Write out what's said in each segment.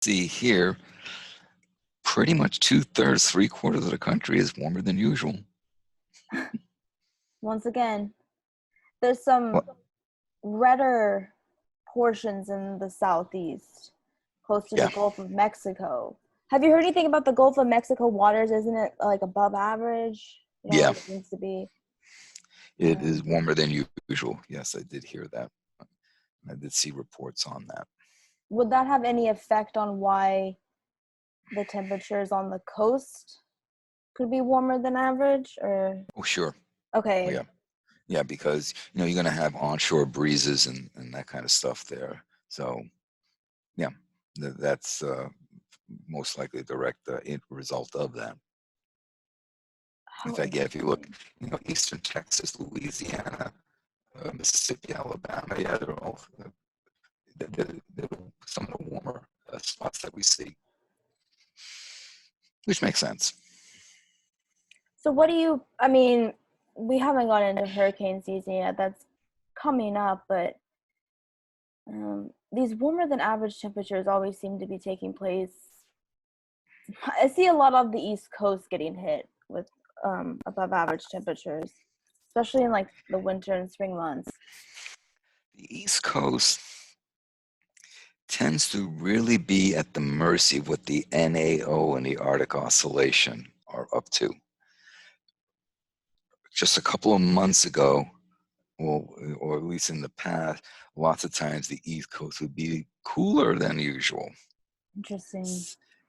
see here, pretty much 2/3, 3/4 of the country is warmer than usual. Once again, there's some redder portions in the southeast, close to the Gulf of Mexico. Have you heard anything about the Gulf of Mexico waters? Isn't it like above average? Yeah. It seems to be. It is warmer than usual. Yes, I did hear that. I did see reports on that. Would that have any effect on why the temperatures on the coast could be warmer than average? Or Oh, sure. okay. Oh, yeah. Yeah, because you're going to have onshore breezes and that kind of stuff there. So, yeah, that's most likely a direct result of that. In fact, yeah, if you look, eastern Texas, Louisiana, Mississippi, Alabama, yeah, they're all they're some of the warmer spots that we see, which makes sense. So we haven't gone into hurricane season yet. That's coming up, but these warmer than average temperatures always seem to be taking place. I see a lot of the East Coast getting hit with above average temperatures, especially in like the winter and spring months. The East Coast tends to really be at the mercy of what the NAO and the Arctic Oscillation are up to. Just a couple of months ago, well, or at least in the past, lots of times the East Coast would be cooler than usual. Interesting.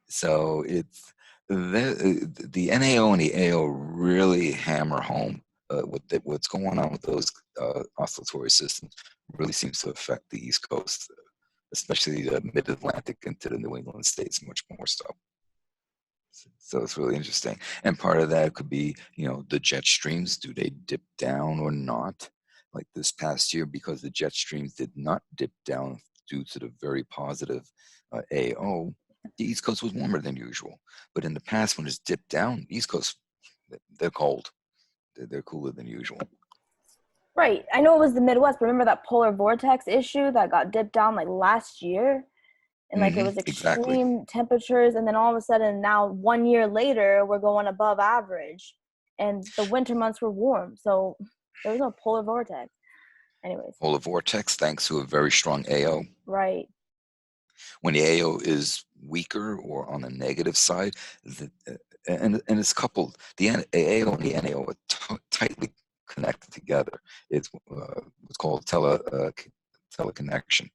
So it's the NAO and the AO really hammer home what's going on with those oscillatory systems. Really seems to affect the East Coast, especially the mid-Atlantic into the New England states much more so. So it's really interesting. And part of that could be, the jet streams. Do they dip down or not? Like this past year, because the jet streams did not dip down due to the very positive AO, the East Coast was warmer than usual. But in the past, when it's dipped down, East Coast, they're cold. They're cooler than usual. Right. I know it was the Midwest, but remember that polar vortex issue that got dipped down like last year? And like it was extreme temperatures, and then all of a sudden now 1 year later we're going above average, and the winter months were warm, so there was no polar vortex. Anyways, polar vortex thanks to a very strong AO. Right. When the AO is weaker or on the negative side, and it's coupled, the AO and the NAO are tightly connected together. It's what's called teleconnection.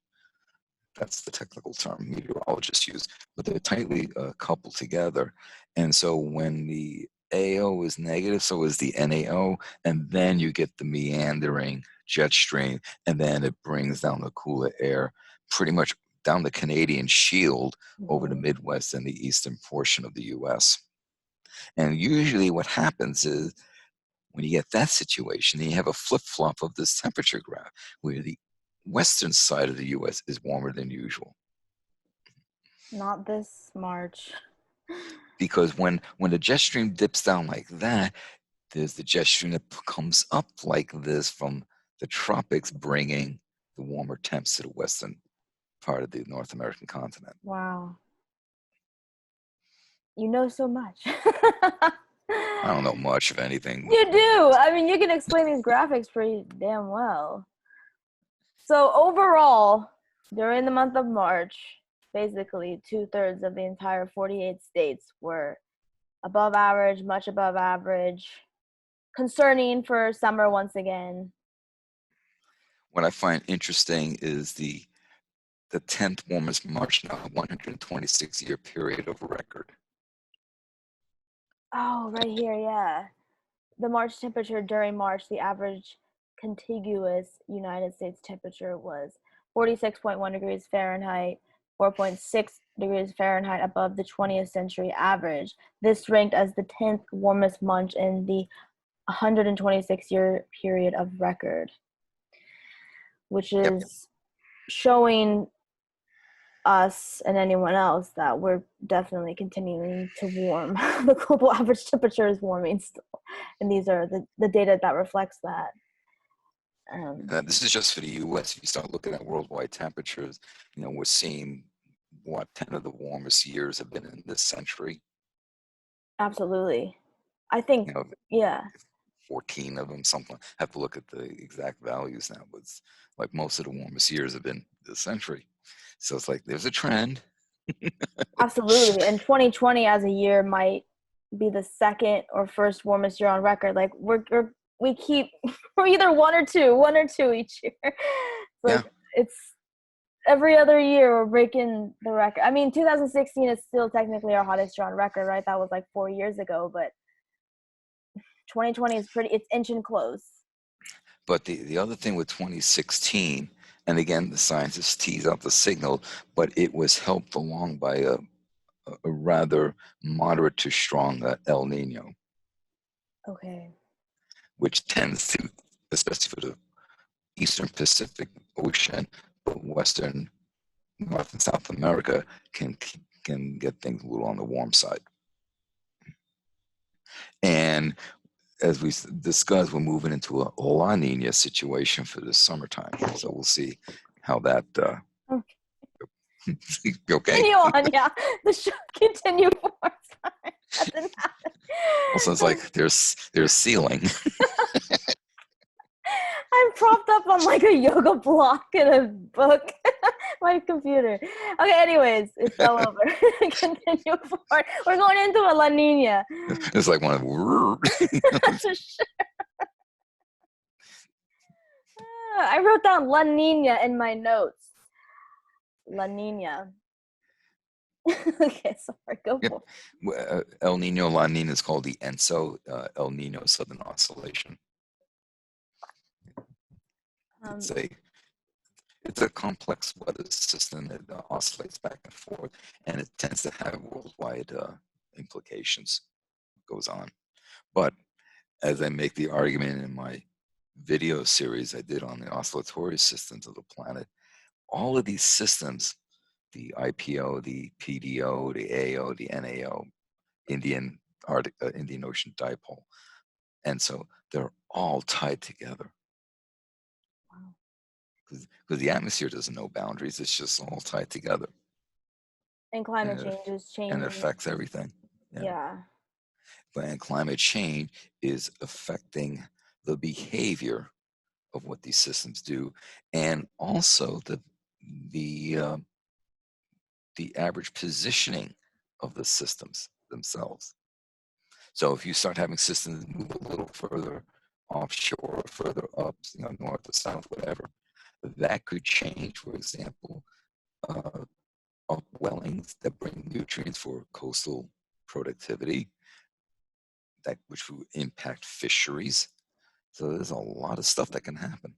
That's the technical term meteorologists use, but they're tightly coupled together. And so when the AO is negative, so is the NAO, and then you get the meandering jet stream, and then it brings down the cooler air pretty much down the Canadian shield over the Midwest and the eastern portion of the US. And usually what happens is when you get that situation, then you have a flip-flop of this temperature graph where the western side of the US is warmer than usual. Not this March. Because when the jet stream dips down like that, there's the jet stream that comes up like this from the tropics, bringing the warmer temps to the western part of the North American continent. Wow. You know so much. I don't know much of anything. You do. I mean, you can explain these graphics pretty damn well. So overall, during the month of March, basically 2/3 of the entire 48 states were above average, much above average, concerning for summer once again. What I find interesting is the 10th warmest March now, 126-year period of record. Oh, right here, yeah. The March temperature during March, the average contiguous United States temperature was 46.1 degrees Fahrenheit, 4.6 degrees Fahrenheit above the 20th century average. This ranked as the 10th warmest month in the 126-year period of record, which is showing us and anyone else that we're definitely continuing to warm. The global average temperature is warming still, and these are the data that reflects that. This is just for the U.S. If you start looking at worldwide temperatures, we're seeing what, 10 of the warmest years have been in this century. Absolutely. I think, You know, yeah. 14 of them, something. I have to look at the exact values now, but it's like most of the warmest years have been this century. So it's like there's a trend. Absolutely. And 2020 as a year might be the second or first warmest year on record. Like we keep we're either one or two each year. It's Yeah. like it's every other year we're breaking the record. I mean, 2016 is still technically our hottest year on record, right? That was like 4 years ago, but 2020 is it's inching close. But the other thing with 2016, and again, the scientists tease out the signal, but it was helped along by a rather moderate to strong El Nino, Okay. which tends to, especially for the Eastern Pacific Ocean, but Western, North and South America can get things a little on the warm side. And as we discussed, we're moving into a La Nina situation for the summertime. So we'll see how that. Okay. Continue on, yeah. The show continue for. Sorry, that didn't happen. Also, it's like there's ceiling. I'm propped up on like a yoga block in a book. My computer. Okay, anyways, it fell over. Continue forward. We're going into a La Nina. It's like one of. I wrote down La Nina in my notes. La Nina. Okay, sorry. Go Yep. for it. El Nino, La Nina is called the ENSO, El Nino Southern Oscillation. It's a complex weather system that oscillates back and forth, and it tends to have worldwide implications. Goes on, but as I make the argument in my video series I did on the oscillatory systems of the planet, all of these systems, the IPO, the PDO, the AO, the NAO, Indian Ocean Dipole, and so they're all tied together. Because the atmosphere doesn't know boundaries, it's just all tied together. And climate change is changing. And it affects everything. Yeah. And climate change is affecting the behavior of what these systems do, and also the average positioning of the systems themselves. So if you start having systems move a little further offshore, further up, north or south, whatever, that could change, for example, upwellings that bring nutrients for coastal productivity, which will impact fisheries. So there's a lot of stuff that can happen.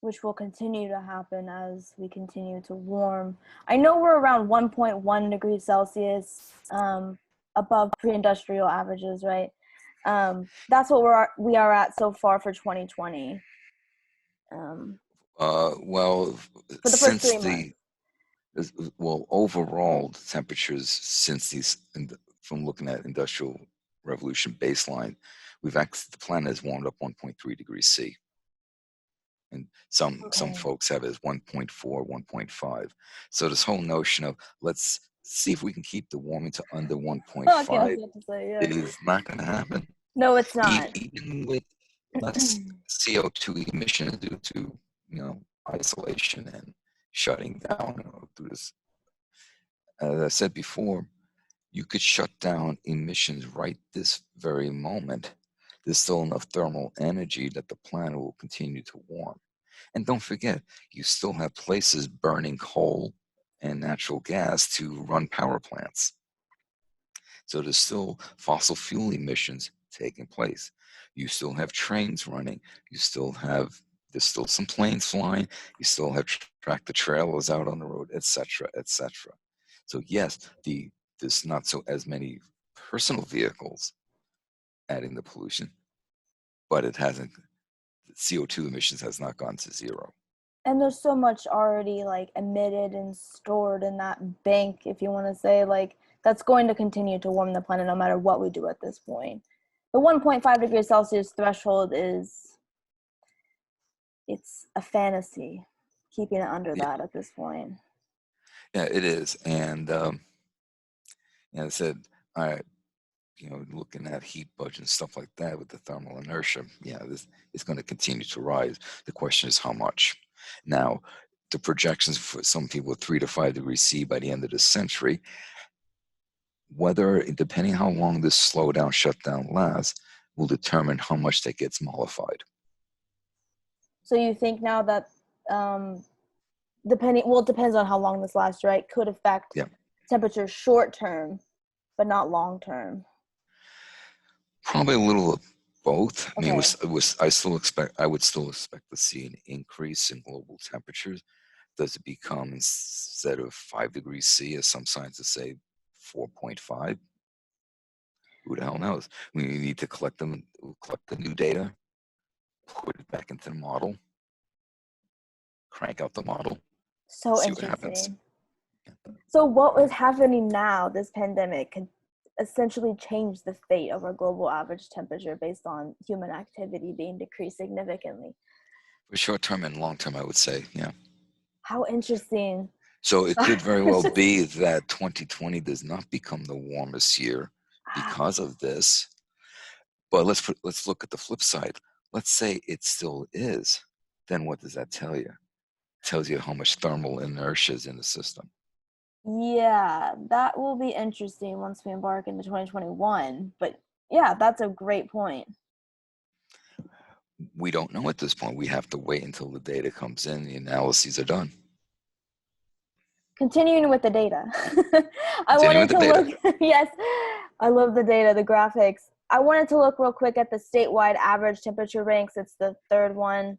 Which will continue to happen as we continue to warm. I know we're around 1.1 degrees Celsius above pre-industrial averages, right? That's what we are at so far for 2020. Well, for the first 3 months. Overall, the temperatures since from looking at industrial revolution baseline, the planet has warmed up 1.3 degrees C. And some folks have it as 1.4, 1.5. So this whole notion of let's see if we can keep the warming to under 1.5 is not going to happen. No, it's not. Even with less CO2 emissions due to isolation and shutting down through this. As I said before, you could shut down emissions right this very moment. There's still enough thermal energy that the planet will continue to warm. And don't forget, you still have places burning coal and natural gas to run power plants. So there's still fossil fuel emissions taking place. You still have trains running. There's still some planes flying. You still have tractor trailers out on the road, etc., etc. So yes, there's not as many personal vehicles adding the pollution, but it hasn't. CO2 emissions has not gone to zero. And there's so much already like emitted and stored in that bank, if you want to say, like that's going to continue to warm the planet no matter what we do at this point. The 1.5 degrees Celsius threshold it's a fantasy, keeping it under that at this point. Yeah, it is. And I said, all right, looking at heat budget and stuff like that with the thermal inertia, this is going to continue to rise. The question is how much. Now, the projections for some people 3 to 5 degrees C by the end of the century, whether, depending how long this slowdown, shutdown lasts, will determine how much that gets mollified. So you think now that it depends on how long this lasts, right? Could affect Yeah, temperature short term, but not long term. probably a little of both. I mean, Okay. I would still expect to see an increase in global temperatures. Does it become, instead of 5 degrees C, as some scientists say, 4.5? Who the hell knows? We need to collect the new data, put it back into the model, crank out the model, So see what happens. interesting. So what is happening now, this pandemic, can essentially change the fate of our global average temperature based on human activity being decreased significantly. For short term and long term, I would say, yeah. How interesting. So it could very well be that 2020 does not become the warmest year because of this. But let's look at the flip side. Let's say it still is. Then what does that tell you? It tells you how much thermal inertia is in the system. Yeah, that will be interesting once we embark into 2021. But yeah, that's a great point. We don't know at this point. We have to wait until the data comes in, the analyses are done. Continuing with the data. I Continuing wanted with to the data. look, yes, I love the data, the graphics. I wanted to look real quick at the statewide average temperature ranks. It's the third one.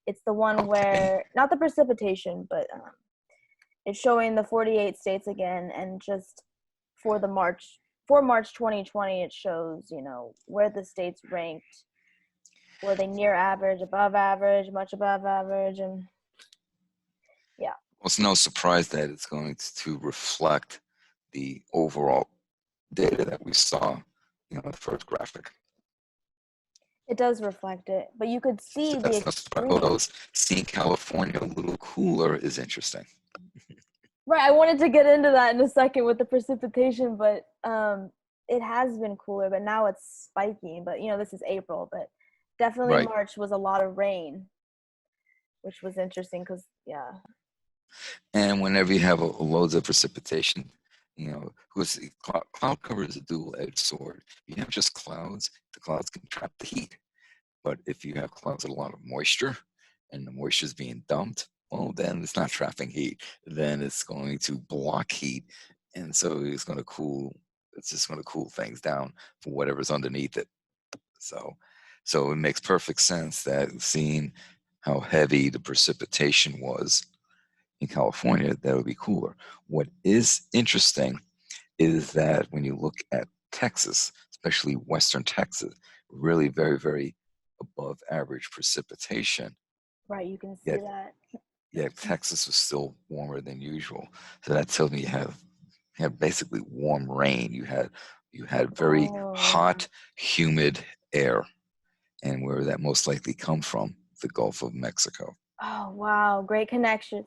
It's the one Okay. where, not the precipitation, but it's showing the 48 states again. And just for March 2020, it shows, where the states ranked. Were they near average, above average, much above average? And yeah. Well, it's no surprise that it's going to reflect the overall data that we saw, the first graphic. It does reflect it, but you could see So the that's no surprise. Although extreme. seeing California a little cooler is interesting. Right, I wanted to get into that in a second with the precipitation, but it has been cooler, but now it's spiking. But this is April, but definitely Right. March was a lot of rain, which was interesting because And whenever you have loads of precipitation, because cloud cover is a dual-edged sword. If you have just clouds, the clouds can trap the heat. But if you have clouds with a lot of moisture and the moisture is being dumped, well, then it's not trapping heat. Then it's going to block heat. And so it's just going to cool things down for whatever's underneath it. So it makes perfect sense that seeing how heavy the precipitation was in California, that would be cooler. What is interesting is that when you look at Texas, especially Western Texas, really very, very above average precipitation. right, you can see Yet, that. yet Texas was still warmer than usual. So that tells me you have basically warm rain. You had very Oh yeah. hot, humid air, and where that most likely come from, the Gulf of Mexico. Oh wow, great connection.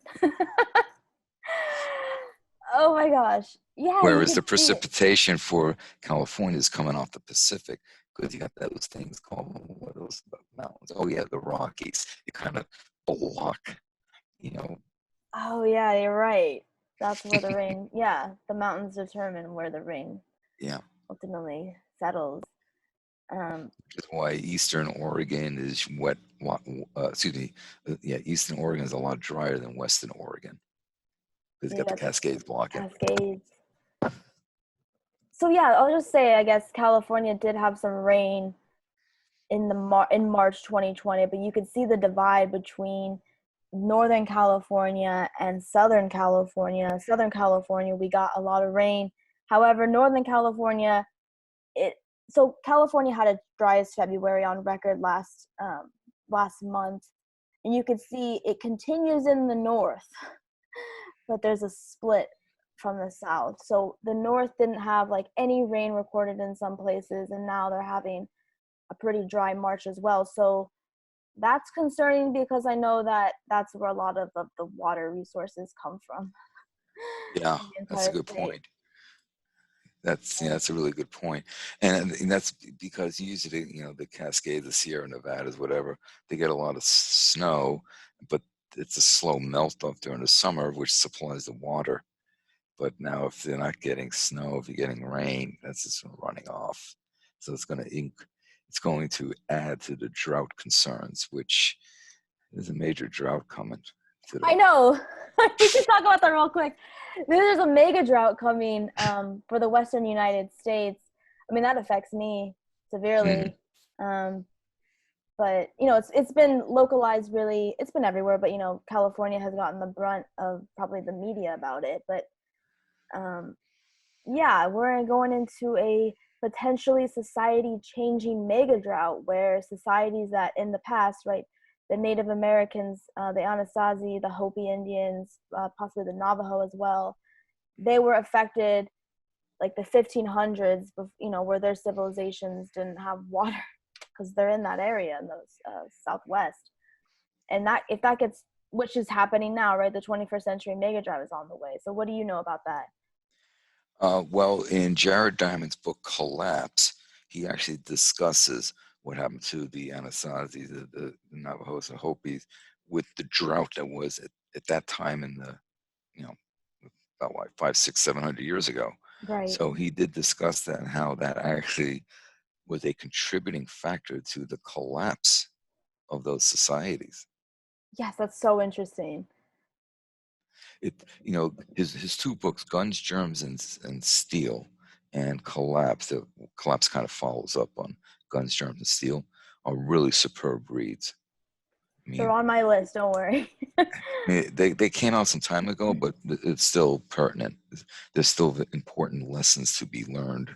Oh my gosh, yeah, you Whereas can the see it. precipitation for California is coming off the Pacific, because you got those things called, what are those mountains? Oh yeah, the Rockies. You kind of block, you know. Oh yeah, you're right. That's where the rain. Yeah, the mountains determine where the rain Yeah, ultimately settles. which is why Eastern Oregon is wet. Excuse me. Yeah, Eastern Oregon is a lot drier than Western Oregon because you You got the got the Cascades blocking. Cascades. So yeah, I'll just say I guess California did have some rain in March 2020, but you could see the divide between Northern California and Southern California. Southern California, we got a lot of rain. However, Northern California, it so California had its driest February on record last month, and you could see it continues in the north, but there's a split from the south. So the north didn't have like any rain recorded in some places, and now they're having a pretty dry March as well. So that's concerning because I know that that's where a lot of the water resources come from. Yeah, The that's a entire good state. point. That's yeah, that's a really good point, and that's because usually the Cascades, the Sierra Nevadas, whatever, they get a lot of snow, but it's a slow melt off during the summer, which supplies the water. But now, if they're not getting snow, if you're getting rain, that's just running off. So it's going to add to the drought concerns, which there's a major drought coming to I the. know. We should talk about that real quick. There's a mega drought coming for the Western United States. I mean, that affects me Mhm. severely. Um, but it's been localized really. It's been everywhere, but California has gotten the brunt of probably the media about it. But um, yeah, we're going into a potentially society changing mega drought where societies that in the past, right, the Native Americans, the Anasazi, the Hopi Indians, possibly the Navajo as well, they were affected like the 1500s, where their civilizations didn't have water because they're in that area in those Southwest. And that if that gets, which is happening now, right, the 21st century mega drought is on the way. So what do you know about that? Well, in Jared Diamond's book Collapse, he actually discusses what happened to the Anasazi, the Navajos and Hopis, with the drought that was at that time in the, you know, about what, 5, 6, 700 years ago. Right. So he did discuss that and how that actually was a contributing factor to the collapse of those societies. Yes, that's so interesting. His two books, Guns, Germs, and Steel, and Collapse. Collapse kind of follows up on Guns, Germs, and Steel, are really superb reads. I They're mean, on my list. Don't worry. they came out some time ago, but it's still pertinent. There's still important lessons to be learned